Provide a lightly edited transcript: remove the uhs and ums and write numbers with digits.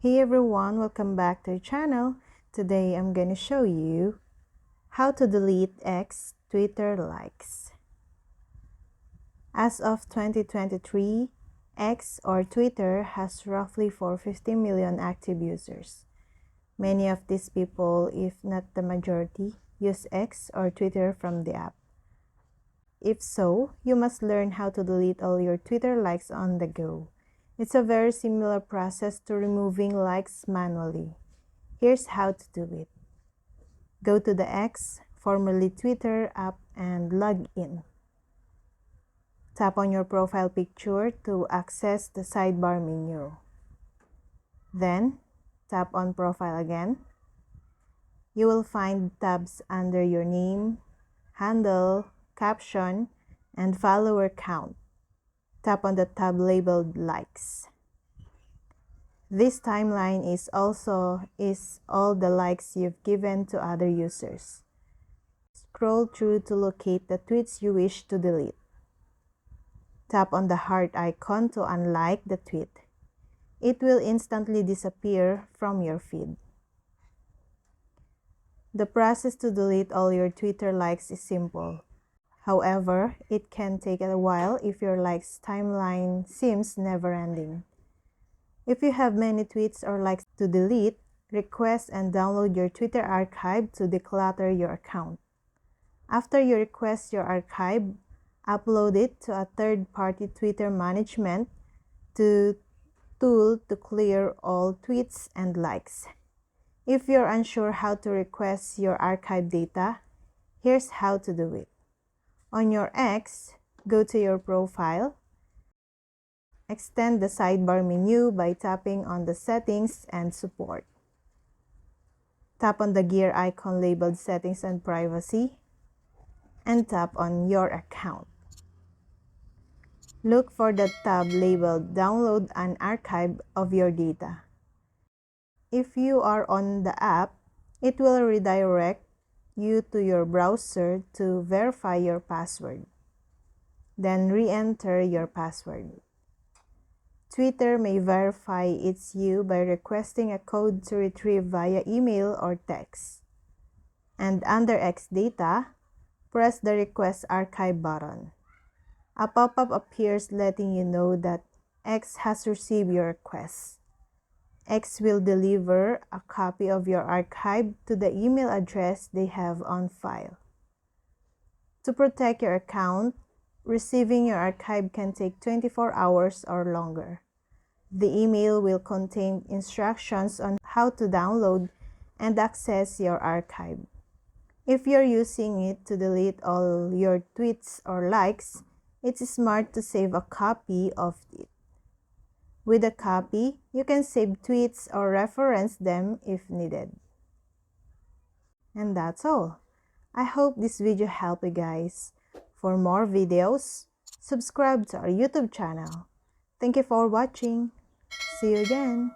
Hey everyone, welcome back to the channel. Today I'm gonna show you how to delete X Twitter likes. As of 2023, X or Twitter has roughly 450 million active users. Many of these people, if not the majority, use X or Twitter from the app. If so, you must learn how to delete all your Twitter likes on the go. It's a very similar process to removing likes manually. Here's how to do it. Go to the X, formerly Twitter app and log in. Tap on your profile picture to access the sidebar menu. Then, tap on profile again. You will find tabs under your name, handle, caption, and follower count. Tap on the tab labeled likes. This timeline is all the likes you've given to other users. Scroll through to locate the tweets you wish to delete. Tap on the heart icon to unlike the tweet. It will instantly disappear from your feed. The process to delete all your Twitter likes is simple. However, it can take a while if your likes timeline seems never-ending. If you have many tweets or likes to delete, request and download your Twitter archive to declutter your account. After you request your archive, upload it to a third-party Twitter management tool to clear all tweets and likes. If you're unsure how to request your archive data, here's how to do it. On your X, go to your profile. Extend the sidebar menu by tapping on the Settings and Support. Tap on the gear icon labeled Settings and Privacy, and tap on Your Account. Look for the tab labeled Download an Archive of your data. If you are on the app, it will redirect you to your browser to verify your password. Then re-enter your password. Twitter may verify it's you by requesting a code to retrieve via email or text. And under X data, press the Request Archive button. A pop-up appears letting you know that X has received your request. X will deliver a copy of your archive to the email address they have on file. To protect your account, receiving your archive can take 24 hours or longer. The email will contain instructions on how to download and access your archive. If you're using it to delete all your tweets or likes, it's smart to save a copy of it. With a copy, you can save tweets or reference them if needed. And that's all. I hope this video helped you guys. For more videos, subscribe to our YouTube channel. Thank you for watching. See you again.